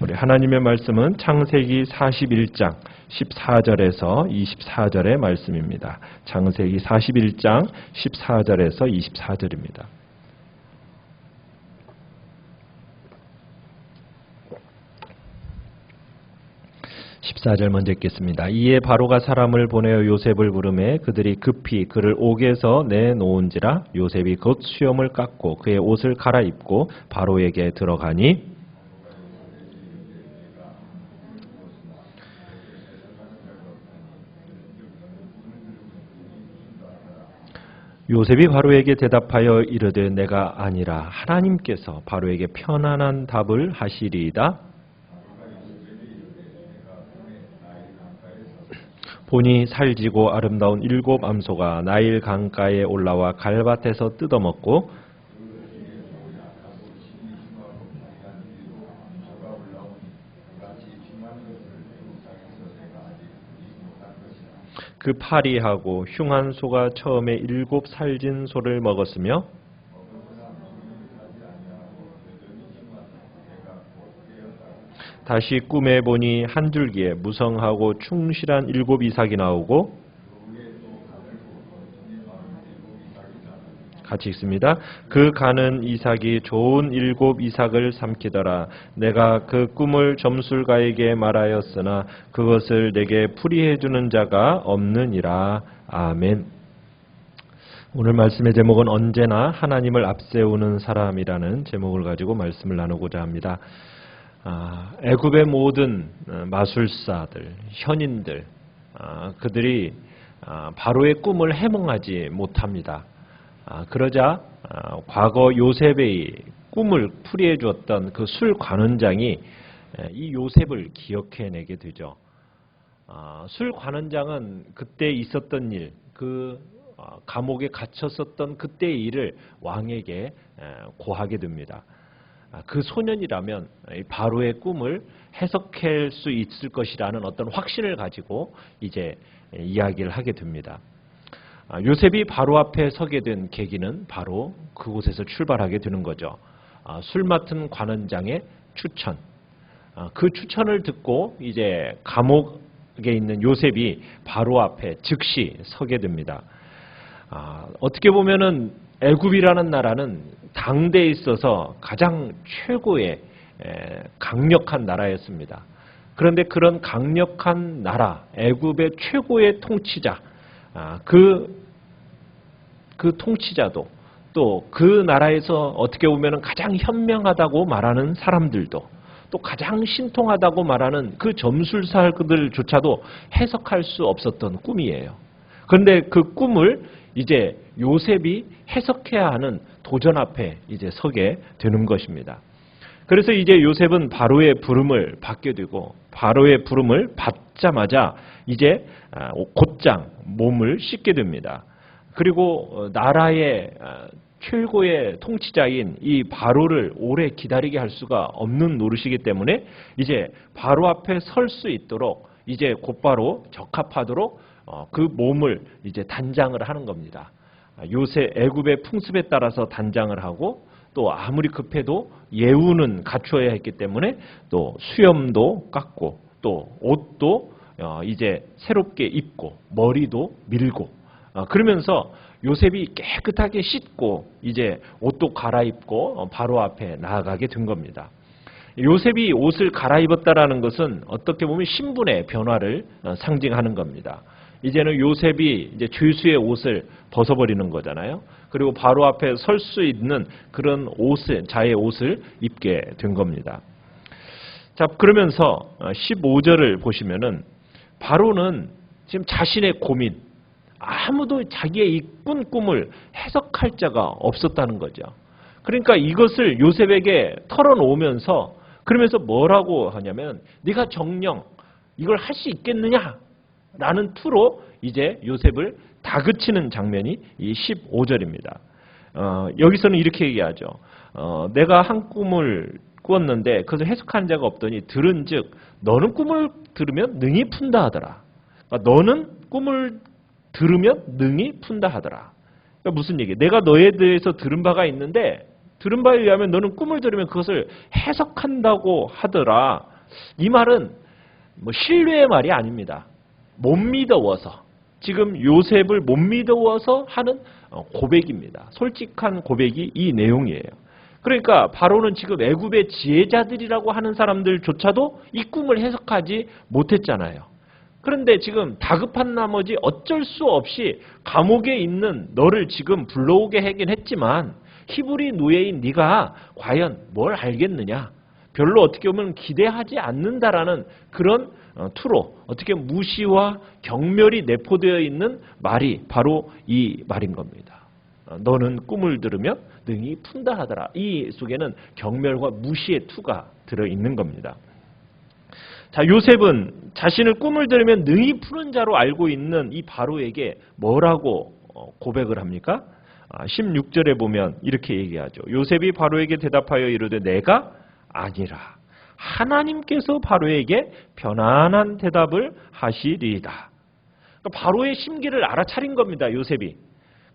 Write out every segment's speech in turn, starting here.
우리 하나님의 말씀은 창세기 41장 14절에서 24절의 말씀입니다. 창세기 41장 14절에서 24절입니다. 14절 먼저 읽겠습니다. 이에 바로가 사람을 보내어 요셉을 부르매 그들이 급히 그를 옥에서 내놓은지라 요셉이 곧 수염을 깎고 그의 옷을 갈아입고 바로에게 들어가니 요셉이 바로에게 대답하여 이르되 내가 아니라 하나님께서 바로에게 편안한 답을 하시리이다. 보니 살지고 아름다운 7 암소가 나일 강가에 올라와 갈밭에서 뜯어먹고 그 파리하고 흉한 소가 처음에 7 살진 소를 먹었으며 다시 꿈에 보니 한 줄기에 무성하고 충실한 7 이삭이 나오고 같이 읽습니다. 그 가는 이삭이 좋은 7 이삭을 삼키더라. 내가 그 꿈을 점술가에게 말하였으나 그것을 내게 풀이해 주는 자가 없느니라. 아멘. 오늘 말씀의 제목은 언제나 하나님을 앞세우는 사람이라는 제목을 가지고 말씀을 나누고자 합니다. 애굽의 모든 마술사들, 현인들, 그들이 바로의 꿈을 해몽하지 못합니다. 그러자 과거 요셉의 꿈을 풀이해 주었던 그 술 관원장이 이 요셉을 기억해내게 되죠. 술 관원장은 그때 있었던 일, 그 감옥에 갇혔었던 그때의 일을 왕에게 고하게 됩니다. 그 소년이라면 바로의 꿈을 해석할 수 있을 것이라는 어떤 확신을 가지고 이제 이야기를 하게 됩니다. 요셉이 바로 앞에 서게 된 계기는 바로 그곳에서 출발하게 되는 거죠. 술 맡은 관원장의 추천. 그 추천을 듣고 이제 감옥에 있는 요셉이 바로 앞에 즉시 서게 됩니다. 어떻게 보면은 애굽이라는 나라는 당대에 있어서 가장 최고의 강력한 나라였습니다. 그런데 그런 강력한 나라, 애굽의 최고의 통치자, 그 통치자도 또 그 나라에서 어떻게 보면 가장 현명하다고 말하는 사람들도 또 가장 신통하다고 말하는 그 점술사들조차도 해석할 수 없었던 꿈이에요. 그런데 그 꿈을 이제 요셉이 해석해야 하는 도전 앞에 이제 서게 되는 것입니다. 그래서 이제 요셉은 바로의 부름을 받게 되고 바로의 부름을 받자마자 이제 곧장 몸을 씻게 됩니다. 그리고 나라의 최고의 통치자인 이 바로를 오래 기다리게 할 수가 없는 노릇이기 때문에 이제 바로 앞에 설 수 있도록 이제 곧바로 적합하도록 그 몸을 이제 단장을 하는 겁니다. 요새 애굽의 풍습에 따라서 단장을 하고 또 아무리 급해도 예우는 갖춰야 했기 때문에 또 수염도 깎고 또 옷도 이제 새롭게 입고 머리도 밀고 그러면서 요셉이 깨끗하게 씻고 이제 옷도 갈아입고 바로 앞에 나아가게 된 겁니다. 요셉이 옷을 갈아입었다라는 것은 어떻게 보면 신분의 변화를 상징하는 겁니다. 이제는 요셉이 이제 죄수의 옷을 벗어버리는 거잖아요. 그리고 바로 앞에 설 수 있는 그런 옷을, 자의 옷을 입게 된 겁니다. 자, 그러면서 15절을 보시면은 바로는 지금 자신의 고민, 아무도 자기의 이 꾼 꿈을 해석할 자가 없었다는 거죠. 그러니까 이것을 요셉에게 털어놓으면서 그러면서 뭐라고 하냐면 네가 정녕 이걸 할 수 있겠느냐? 라는 투로 이제 요셉을 다그치는 장면이 이 15절입니다. 여기서는 이렇게 얘기하죠. 내가 한 꿈을 꾸었는데 그것을 해석한 자가 없더니 들은즉 너는 꿈을 들으면 능히 푼다 하더라. 그러니까 너는 꿈을 들으면 능히 푼다 하더라. 그러니까 무슨 얘기예요? 내가 너에 대해서 들은 바가 있는데 들은 바에 의하면 너는 꿈을 들으면 그것을 해석한다고 하더라. 이 말은 뭐 신뢰의 말이 아닙니다. 못 믿어워서, 지금 요셉을 못 믿어워서 하는 고백입니다. 솔직한 고백이 이 내용이에요. 그러니까 바로는 지금 애굽의 지혜자들이라고 하는 사람들조차도 이 꿈을 해석하지 못했잖아요. 그런데 지금 다급한 나머지 어쩔 수 없이 감옥에 있는 너를 지금 불러오게 하긴 했지만 히브리 노예인 네가 과연 뭘 알겠느냐, 별로 어떻게 보면 기대하지 않는다라는 그런 투로 어떻게 무시와 경멸이 내포되어 있는 말이 바로 이 말인 겁니다. 너는 꿈을 들으면 능히 푼다 하더라. 이 속에는 경멸과 무시의 투가 들어있는 겁니다. 자, 요셉은 자신을 꿈을 들으면 능히 푸는 자로 알고 있는 이 바로에게 뭐라고 고백을 합니까? 16절에 보면 이렇게 얘기하죠. 요셉이 바로에게 대답하여 이르되 내가 아니라 하나님께서 바로에게 편안한 대답을 하시리이다. 그러니까 바로의 심기를 알아차린 겁니다, 요셉이.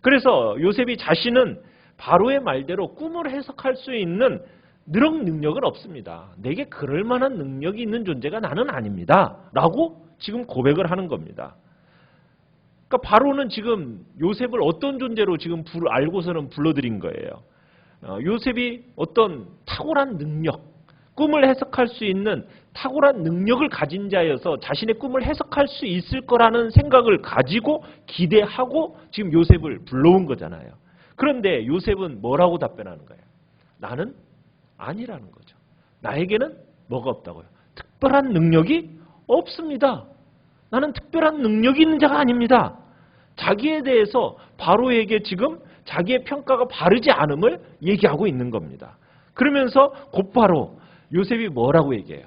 그래서 요셉이 자신은 바로의 말대로 꿈을 해석할 수 있는 능력은 없습니다. 내게 그럴 만한 능력이 있는 존재가 나는 아닙니다. 라고 지금 고백을 하는 겁니다. 그러니까 바로는 지금 요셉을 어떤 존재로 지금 알고서는 불러들인 거예요. 요셉이 어떤 탁월한 능력, 꿈을 해석할 수 있는 탁월한 능력을 가진 자여서 자신의 꿈을 해석할 수 있을 거라는 생각을 가지고 기대하고 지금 요셉을 불러온 거잖아요. 그런데 요셉은 뭐라고 답변하는 거예요? 나는 아니라는 거죠. 나에게는 뭐가 없다고요? 특별한 능력이 없습니다. 나는 특별한 능력이 있는 자가 아닙니다. 자기에 대해서 바로에게 지금 자기의 평가가 바르지 않음을 얘기하고 있는 겁니다. 그러면서 곧바로 요셉이 뭐라고 얘기해요?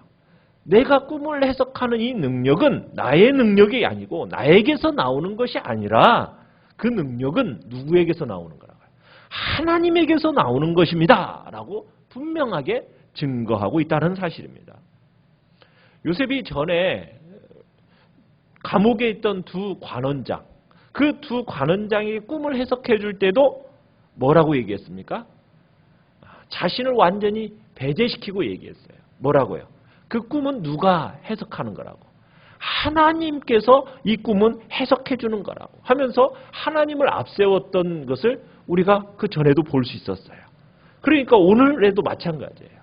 내가 꿈을 해석하는 이 능력은 나의 능력이 아니고 나에게서 나오는 것이 아니라 그 능력은 누구에게서 나오는 거라고요? 하나님에게서 나오는 것입니다. 라고 분명하게 증거하고 있다는 사실입니다. 요셉이 전에 감옥에 있던 두 관원장, 그 두 관원장이 꿈을 해석해 줄 때도 뭐라고 얘기했습니까? 자신을 완전히 배제시키고 얘기했어요. 뭐라고요? 그 꿈은 누가 해석하는 거라고? 하나님께서 이 꿈은 해석해 주는 거라고 하면서 하나님을 앞세웠던 것을 우리가 그 전에도 볼 수 있었어요. 그러니까 오늘에도 마찬가지예요.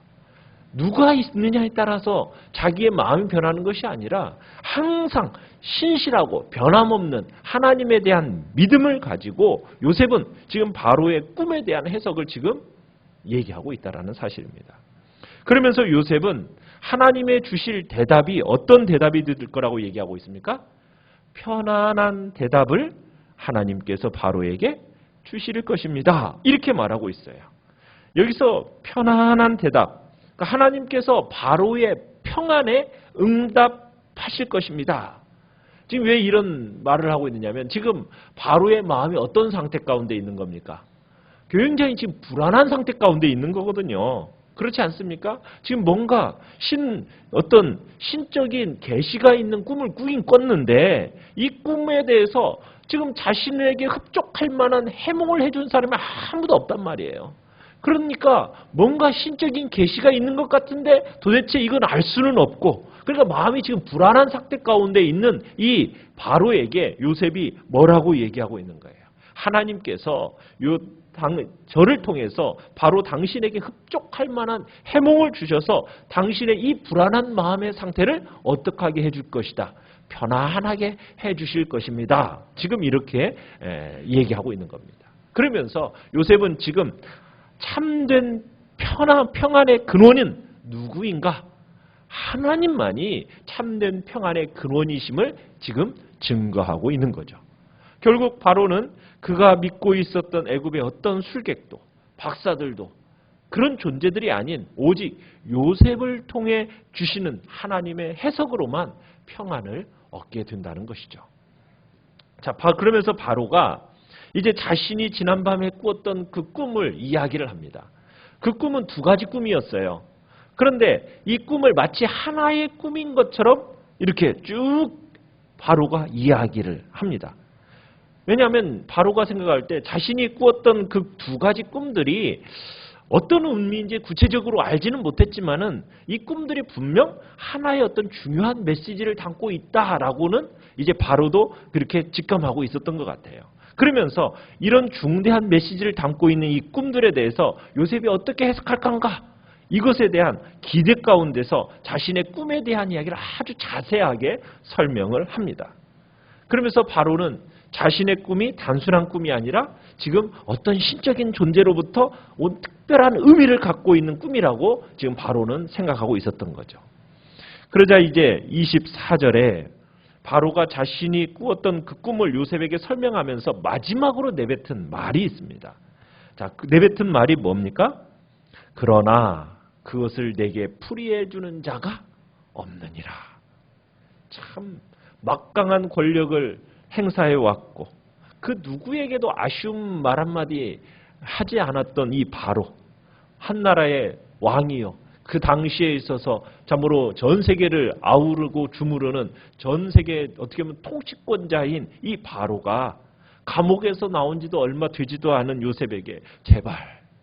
누가 있느냐에 따라서 자기의 마음이 변하는 것이 아니라 항상 신실하고 변함없는 하나님에 대한 믿음을 가지고 요셉은 지금 바로의 꿈에 대한 해석을 지금 얘기하고 있다는 사실입니다. 그러면서 요셉은 하나님의 주실 대답이 어떤 대답이 될 거라고 얘기하고 있습니까? 편안한 대답을 하나님께서 바로에게 주실 것입니다. 이렇게 말하고 있어요. 여기서 편안한 대답, 그러니까 하나님께서 바로의 평안에 응답하실 것입니다. 지금 왜 이런 말을 하고 있느냐면 지금 바로의 마음이 어떤 상태 가운데 있는 겁니까? 굉장히 지금 불안한 상태 가운데 있는 거거든요. 그렇지 않습니까? 지금 뭔가 어떤 신적인 계시가 있는 꿈을 꾸긴 꿨는데 이 꿈에 대해서 지금 자신에게 흡족할 만한 해몽을 해준 사람이 아무도 없단 말이에요. 그러니까 뭔가 신적인 계시가 있는 것 같은데 도대체 이건 알 수는 없고, 그러니까 마음이 지금 불안한 상태 가운데 있는 이 바로에게 요셉이 뭐라고 얘기하고 있는 거예요? 하나님께서 저를 통해서 바로 당신에게 흡족할 만한 해몽을 주셔서 당신의 이 불안한 마음의 상태를 어떻게 하게 해줄 것이다. 편안하게 해주실 것입니다. 지금 이렇게 얘기하고 있는 겁니다. 그러면서 요셉은 지금 참된 평안의 근원은 누구인가? 하나님만이 참된 평안의 근원이심을 지금 증거하고 있는 거죠. 결국 바로는 그가 믿고 있었던 애굽의 어떤 술객도 박사들도 그런 존재들이 아닌 오직 요셉을 통해 주시는 하나님의 해석으로만 평안을 얻게 된다는 것이죠. 자, 그러면서 바로가 이제 자신이 지난밤에 꾸었던 그 꿈을 이야기를 합니다. 그 꿈은 두 가지 꿈이었어요. 그런데 이 꿈을 마치 하나의 꿈인 것처럼 이렇게 쭉 바로가 이야기를 합니다. 왜냐하면 바로가 생각할 때 자신이 꾸었던 그 두 가지 꿈들이 어떤 의미인지 구체적으로 알지는 못했지만은 이 꿈들이 분명 하나의 어떤 중요한 메시지를 담고 있다라고는 이제 바로도 그렇게 직감하고 있었던 것 같아요. 그러면서 이런 중대한 메시지를 담고 있는 이 꿈들에 대해서 요셉이 어떻게 해석할 건가? 이것에 대한 기대 가운데서 자신의 꿈에 대한 이야기를 아주 자세하게 설명을 합니다. 그러면서 바로는 자신의 꿈이 단순한 꿈이 아니라 지금 어떤 신적인 존재로부터 온 특별한 의미를 갖고 있는 꿈이라고 지금 바로는 생각하고 있었던 거죠. 그러자 이제 24절에 바로가 자신이 꾸었던 그 꿈을 요셉에게 설명하면서 마지막으로 내뱉은 말이 있습니다. 자, 그 내뱉은 말이 뭡니까? 그러나 그것을 내게 풀이해 주는 자가 없느니라. 참 막강한 권력을 행사해 왔고 그 누구에게도 아쉬운 말 한마디 하지 않았던 이 바로, 한 나라의 왕이요, 그 당시에 있어서 참으로 전 세계를 아우르고 주무르는 전 세계 어떻게 보면 통치권자인 이 바로가 감옥에서 나온 지도 얼마 되지도 않은 요셉에게 제발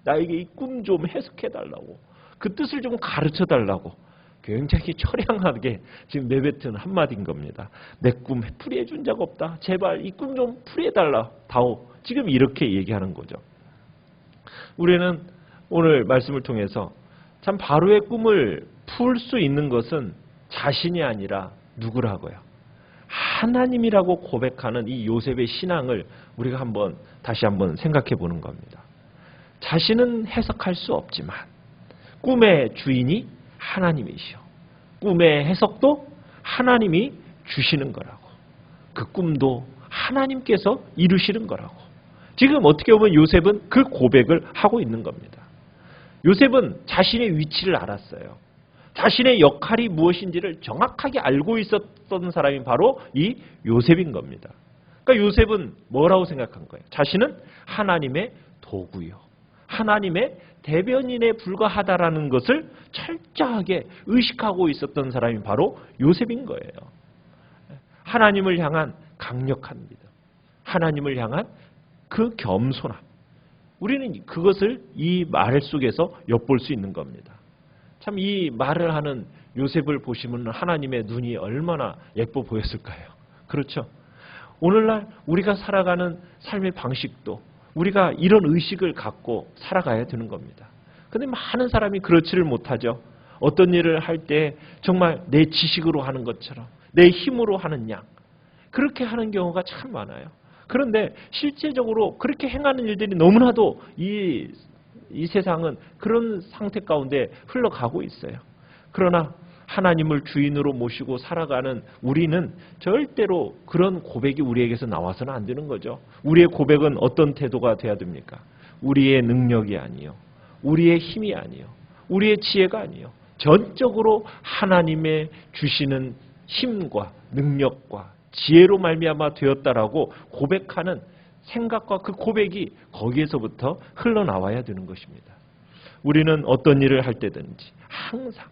나에게 이 꿈 좀 해석해 달라고, 그 뜻을 좀 가르쳐 달라고 굉장히 처량하게 지금 내뱉은 한마디인 겁니다. 내 꿈 풀이해 준 자가 없다. 제발 이 꿈 좀 풀이해 달라. 다오. 지금 이렇게 얘기하는 거죠. 우리는 오늘 말씀을 통해서 참 바로의 꿈을 풀 수 있는 것은 자신이 아니라 누구라고요? 하나님이라고 고백하는 이 요셉의 신앙을 우리가 다시 한번 생각해 보는 겁니다. 자신은 해석할 수 없지만 꿈의 주인이 하나님이시오. 꿈의 해석도 하나님이 주시는 거라고. 그 꿈도 하나님께서 이루시는 거라고. 지금 어떻게 보면 요셉은 그 고백을 하고 있는 겁니다. 요셉은 자신의 위치를 알았어요. 자신의 역할이 무엇인지를 정확하게 알고 있었던 사람이 바로 이 요셉인 겁니다. 그러니까 요셉은 뭐라고 생각한 거예요? 자신은 하나님의 도구요, 하나님의 대변인에 불과하다라는 것을 철저하게 의식하고 있었던 사람이 바로 요셉인 거예요. 하나님을 향한 강력한 믿음, 하나님을 향한 그 겸손함, 우리는 그것을 이 말 속에서 엿볼 수 있는 겁니다. 참 이 말을 하는 요셉을 보시면 하나님의 눈이 얼마나 예뻐 보였을까요? 그렇죠? 오늘날 우리가 살아가는 삶의 방식도 우리가 이런 의식을 갖고 살아가야 되는 겁니다. 그런데 많은 사람이 그렇지를 못하죠. 어떤 일을 할 때 정말 내 지식으로 하는 것처럼, 내 힘으로 하는 양, 그렇게 하는 경우가 참 많아요. 그런데 실제적으로 그렇게 행하는 일들이 너무나도 이 세상은 그런 상태 가운데 흘러가고 있어요. 그러나 하나님을 주인으로 모시고 살아가는 우리는 절대로 그런 고백이 우리에게서 나와서는 안 되는 거죠. 우리의 고백은 어떤 태도가 돼야 됩니까? 우리의 능력이 아니요, 우리의 힘이 아니요, 우리의 지혜가 아니요, 전적으로 하나님의 주시는 힘과 능력과 지혜로 말미암아 되었다라고 고백하는 생각과 그 고백이 거기에서부터 흘러나와야 되는 것입니다. 우리는 어떤 일을 할 때든지 항상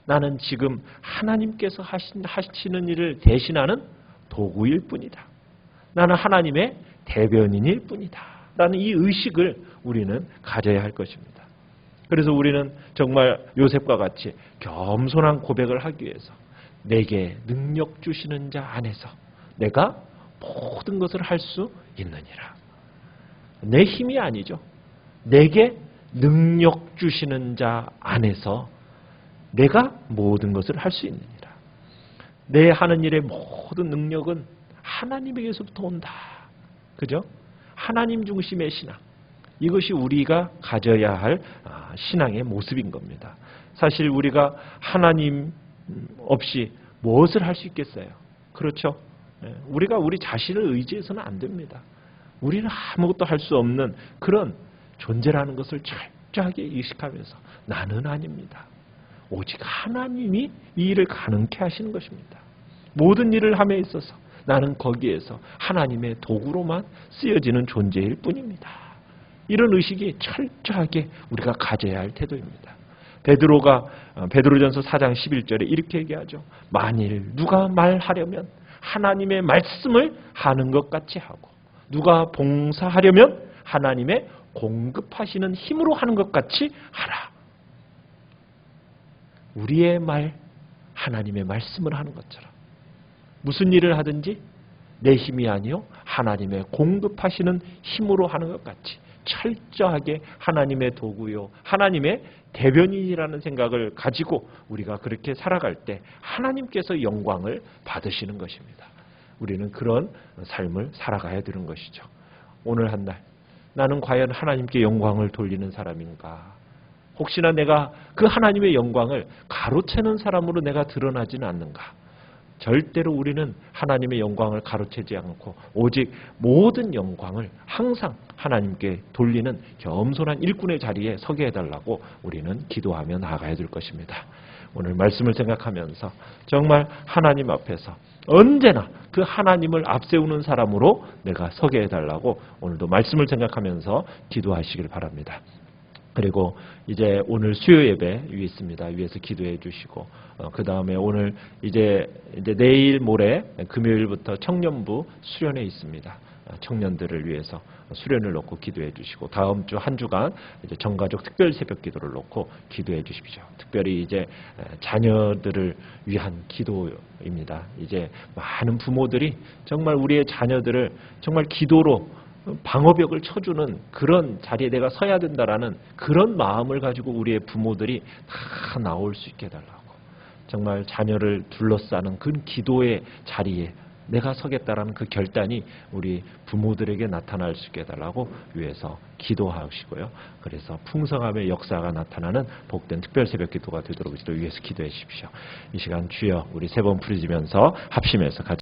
나는 지금 하나님께서 하시는 일을 대신하는 도구일 뿐이다. 나는 하나님의 대변인일 뿐이다. 라는 이 의식을 우리는 가져야 할 것입니다. 그래서 우리는 정말 요셉과 같이 겸손한 고백을 하기 위해서 내게 능력 주시는 자 안에서 내가 모든 것을 할 수 있느니라. 내 힘이 아니죠. 내게 능력 주시는 자 안에서 내가 모든 것을 할 수 있느니라. 내 하는 일의 모든 능력은 하나님에게서부터 온다. 그죠? 하나님 중심의 신앙. 이것이 우리가 가져야 할 신앙의 모습인 겁니다. 사실 우리가 하나님 없이 무엇을 할 수 있겠어요? 그렇죠? 우리가 우리 자신을 의지해서는 안 됩니다. 우리는 아무것도 할 수 없는 그런 존재라는 것을 철저하게 의식하면서 나는 아닙니다. 오직 하나님이 이 일을 가능케 하시는 것입니다. 모든 일을 함에 있어서 나는 거기에서 하나님의 도구로만 쓰여지는 존재일 뿐입니다. 이런 의식이 철저하게 우리가 가져야 할 태도입니다. 베드로전서 4장 11절에 이렇게 얘기하죠. 만일 누가 말하려면 하나님의 말씀을 하는 것 같이 하고, 누가 봉사하려면 하나님의 공급하시는 힘으로 하는 것 같이 하라. 우리의 말, 하나님의 말씀을 하는 것처럼 무슨 일을 하든지 내 힘이 아니요 하나님의 공급하시는 힘으로 하는 것 같이 철저하게 하나님의 도구요 하나님의 대변인이라는 생각을 가지고 우리가 그렇게 살아갈 때 하나님께서 영광을 받으시는 것입니다. 우리는 그런 삶을 살아가야 되는 것이죠. 오늘 한 날 나는 과연 하나님께 영광을 돌리는 사람인가? 혹시나 내가 그 하나님의 영광을 가로채는 사람으로 내가 드러나지는 않는가? 절대로 우리는 하나님의 영광을 가로채지 않고 오직 모든 영광을 항상 하나님께 돌리는 겸손한 일꾼의 자리에 서게 해달라고 우리는 기도하며 나아가야 될 것입니다. 오늘 말씀을 생각하면서 정말 하나님 앞에서 언제나 그 하나님을 앞세우는 사람으로 내가 서게 해달라고 오늘도 말씀을 생각하면서 기도하시길 바랍니다. 그리고 이제 오늘 수요 예배 위에 있습니다. 위에서 기도해 주시고 그 다음에 오늘 이제 내일 모레 금요일부터 청년부 수련회 있습니다. 청년들을 위해서 수련을 놓고 기도해 주시고 다음 주 한 주간 이제 전가족 특별 새벽 기도를 놓고 기도해 주십시오. 특별히 이제 자녀들을 위한 기도입니다. 이제 많은 부모들이 정말 우리의 자녀들을 정말 기도로 방어벽을 쳐주는 그런 자리에 내가 서야 된다라는 그런 마음을 가지고 우리의 부모들이 다 나올 수 있게 해달라고 정말 자녀를 둘러싸는 그 기도의 자리에 내가 서겠다라는 그 결단이 우리 부모들에게 나타날 수 있게 해달라고 위해서 기도하시고요. 그래서 풍성함의 역사가 나타나는 복된 특별 새벽 기도가 되도록 위해서 기도해 주십시오. 이 시간 주여 우리 세 번 부르짖으면서 합심해서 같이